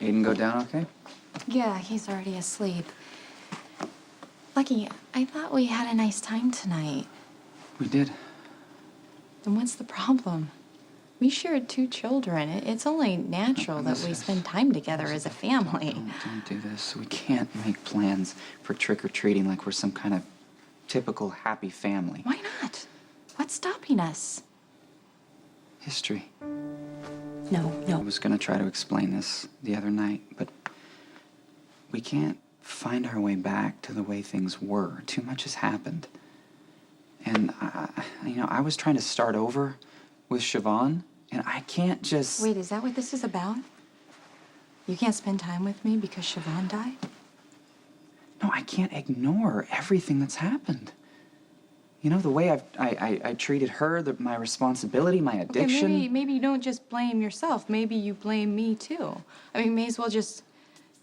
Aiden go down okay? Yeah, he's already asleep. Lucky, I thought we had a nice time tonight. We did. Then what's the problem? We shared 2 children. It's only natural that we spend time together as a family. Don't do this. We can't make plans for trick-or-treating like we're some kind of typical happy family. Why not? What's stopping us? History. No. I was gonna try to explain this the other night, but we can't find our way back to the way things were. Too much has happened. And, I was trying to start over with Siobhan, and I can't just... Wait, is that what this is about? You can't spend time with me because Siobhan died? No, I can't ignore everything that's happened. You know, the way I treated her, my responsibility, my addiction. Okay, maybe you don't just blame yourself. Maybe you blame me, too. I mean, may as well just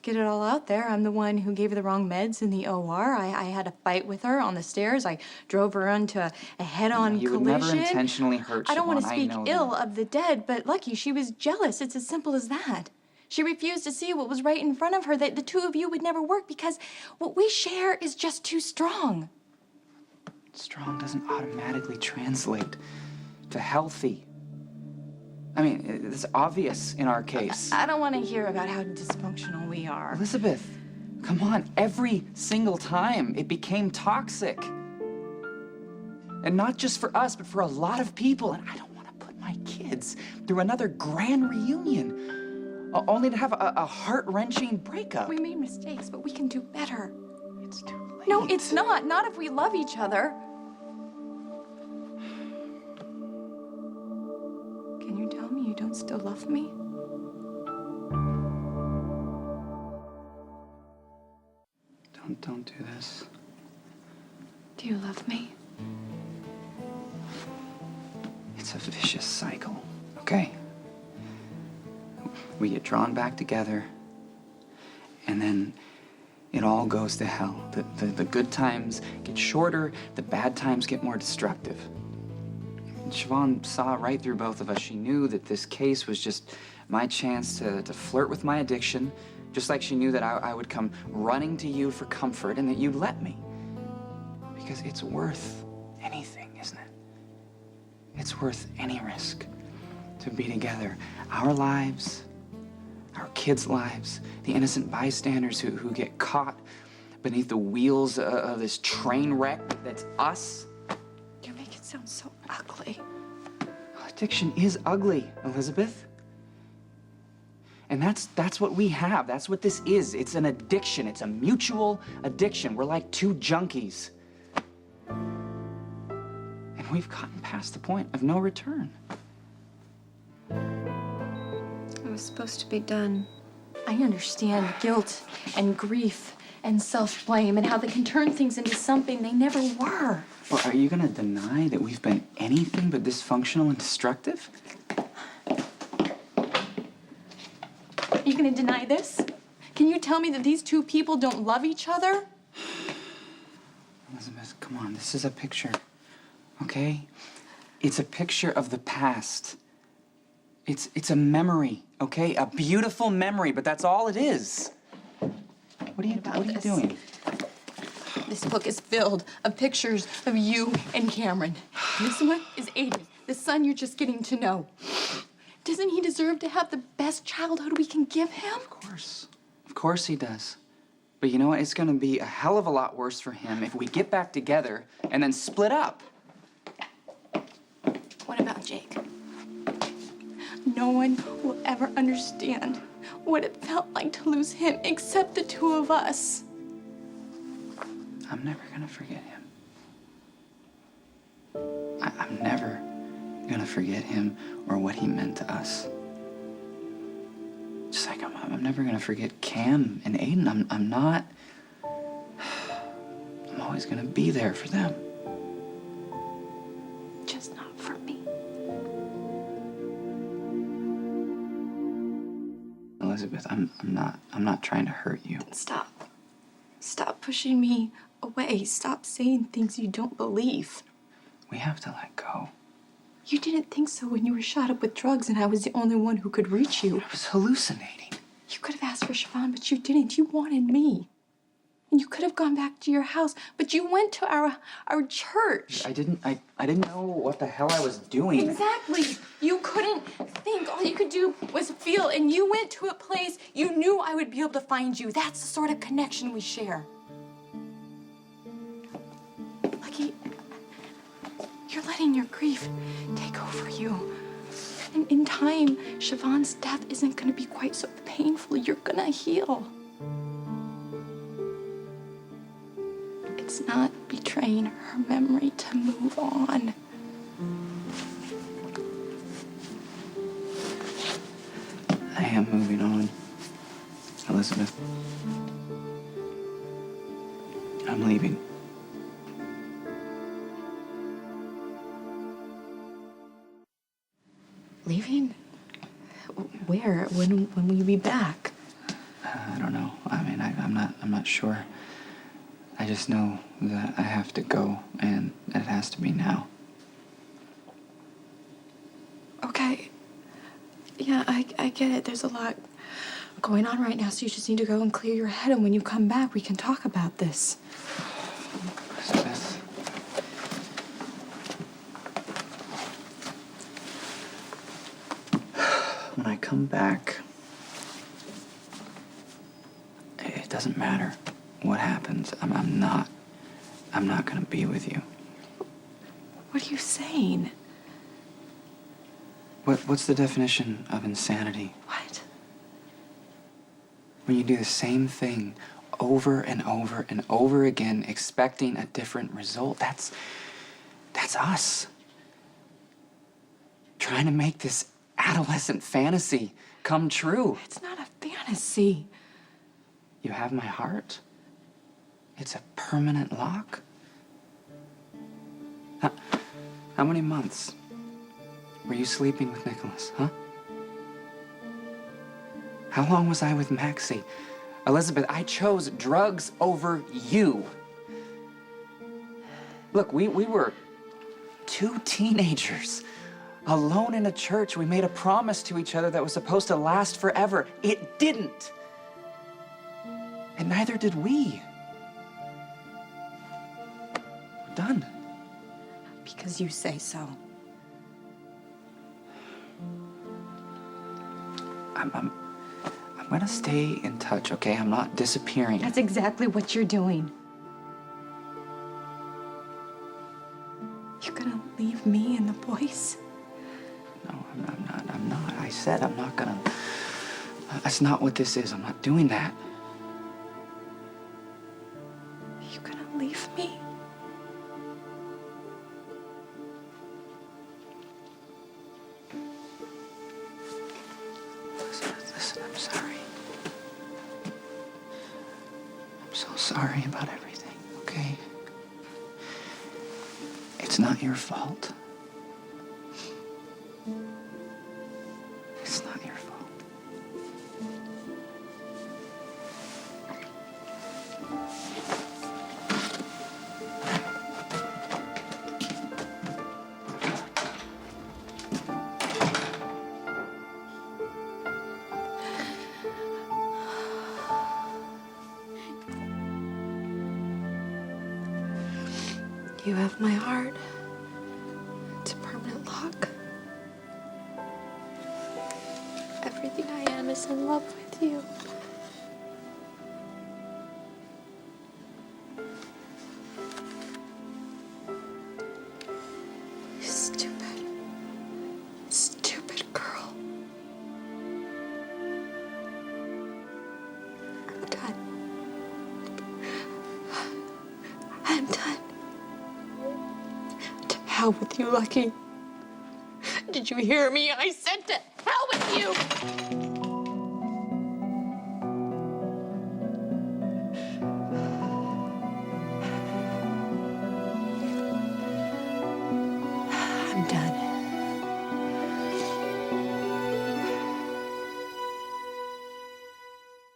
get it all out there. I'm the one who gave her the wrong meds in the OR. I had a fight with her on the stairs. I drove her into a head-on collision. You would never intentionally hurt Siobhan. I don't want to speak ill that. of the dead, but Lucky, she was jealous. It's as simple as that. She refused to see what was right in front of her, that the 2 of you would never work because what we share is just too strong. Strong doesn't automatically translate to healthy. I mean, it's obvious in our case. I don't want to hear about how dysfunctional we are. Elizabeth, come on. Every single time it became toxic. And not just for us, but for a lot of people. And I don't want to put my kids through another grand reunion, only to have a heart-wrenching breakup. We made mistakes, but we can do better. It's too late. No, it's not. Not if we love each other. Can you tell me you don't still love me? Don't do this. Do you love me? It's a vicious cycle, okay? We get drawn back together, and then it all goes to hell. The good times get shorter, the bad times get more destructive. And Siobhan saw right through both of us. She knew that this case was just my chance to flirt with my addiction, just like she knew that I would come running to you for comfort and that you'd let me. Because it's worth anything, isn't it? It's worth any risk to be together. Our lives, our kids' lives, the innocent bystanders who get caught beneath the wheels of this train wreck that's us. You make it sound so ugly. Addiction is ugly, Elizabeth. And that's what we have. That's what this is. It's an addiction. It's a mutual addiction. We're like 2 junkies. And we've gotten past the point of no return. It was supposed to be done. I understand guilt and grief and self-blame and how they can turn things into something they never were. Well, are you gonna deny that we've been anything but dysfunctional and destructive? Are you gonna deny this? Can you tell me that these 2 people don't love each other? Elizabeth, come on, this is a picture, okay? It's a picture of the past. It's a memory, okay? A beautiful memory, but that's all it is. What are you doing? This book is filled of pictures of you and Cameron. This one is Aiden, the son you're just getting to know. Doesn't he deserve to have the best childhood we can give him? Of course. Of course he does. But you know what? It's gonna be a hell of a lot worse for him if we get back together and then split up. What about Jake? No one will ever understand what it felt like to lose him except the 2 of us. I'm never gonna forget him. I'm never gonna forget him or what he meant to us. Just like I'm never gonna forget Cam and Aiden. I'm not. I'm always gonna be there for them. Just not for me. Elizabeth, I'm not trying to hurt you. Stop. Stop pushing me away. Stop saying things you don't believe. We have to let go. You didn't think so when you were shot up with drugs and I was the only one who could reach you. I was hallucinating. You could have asked for Siobhan, but you didn't. You wanted me. And you could have gone back to your house, but you went to our church. I didn't know what the hell I was doing. Exactly. You couldn't think. All you could do was feel, and you went to a place you knew I would be able to find you. That's the sort of connection we share. Lucky, you're letting your grief take over you. And in time, Siobhan's death isn't going to be quite so painful. You're going to heal. It's not betraying her memory to move on. I am moving on, Elizabeth. I'm leaving. Leaving? Where? When will you be back? I don't know. I mean, I'm not sure. I just know that I have to go, and it has to be now. Okay. Yeah, I get it. There's a lot going on right now, so you just need to go and clear your head, and when you come back, we can talk about this. Elizabeth. When I come back, it doesn't matter what happens. I'm not gonna be with you. What are you saying? What's the definition of insanity? What? When you do the same thing over and over and over again, expecting a different result. That's us. Trying to make this adolescent fantasy come true. It's not a fantasy. You have my heart. It's a permanent lock. How many months were you sleeping with Nicholas, huh? How long was I with Maxie? Elizabeth, I chose drugs over you. Look, we were two teenagers, alone in a church. We made a promise to each other that was supposed to last forever. It didn't. And neither did we. We're done. Because you say so. I'm gonna stay in touch, okay? I'm not disappearing. That's exactly what you're doing. You're gonna leave me and the boys? No, I'm not. I said I'm not gonna. That's not what this is. I'm not doing that. You're gonna leave me? Listen, I'm sorry. I'm so sorry about everything, okay? It's not your fault. It's not your fault. You have my heart. It's a permanent lock. Everything I am is in love with you. You stupid, stupid girl. I'm done. I'm done. To hell with you, Lucky. Did you hear me? I said to hell with you!